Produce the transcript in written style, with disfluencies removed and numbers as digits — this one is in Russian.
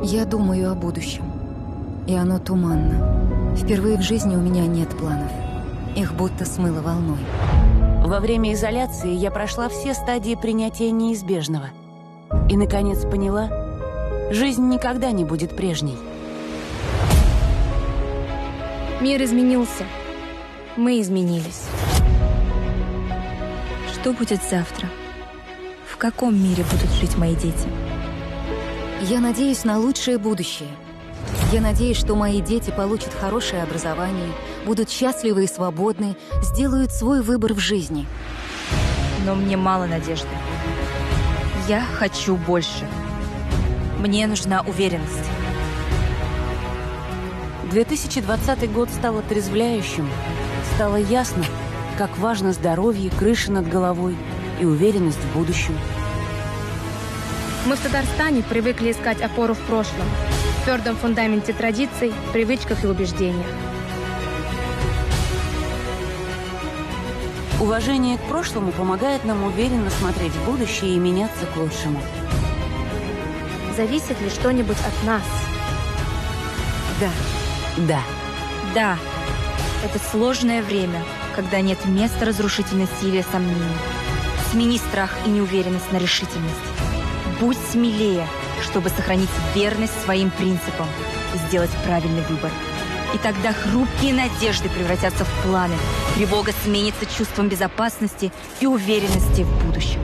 Я думаю о будущем. И оно туманно. Впервые в жизни у меня нет планов. Их будто смыло волной. Во время изоляции я прошла все стадии принятия неизбежного. И, наконец, поняла, жизнь никогда не будет прежней. Мир изменился. Мы изменились. Что будет завтра? В каком мире будут жить мои дети? Я надеюсь на лучшее будущее. Я надеюсь, что мои дети получат хорошее образование, будут счастливы и свободны, сделают свой выбор в жизни. Но мне мало надежды. Я хочу больше. Мне нужна уверенность. 2020 год стал отрезвляющим. Стало ясно, как важно здоровье, крыша над головой и уверенность в будущем. Мы в Татарстане привыкли искать опору в прошлом, в твердом фундаменте традиций, привычках и убеждениях. Уважение к прошлому помогает нам уверенно смотреть в будущее и меняться к лучшему. Зависит ли что-нибудь от нас? Да. Да, это сложное время, когда нет места разрушительной силе сомнений. Смени страх и неуверенность на решительность. Будь смелее, чтобы сохранить верность своим принципам и сделать правильный выбор. И тогда хрупкие надежды превратятся в планы. Тревога сменится чувством безопасности и уверенности в будущем.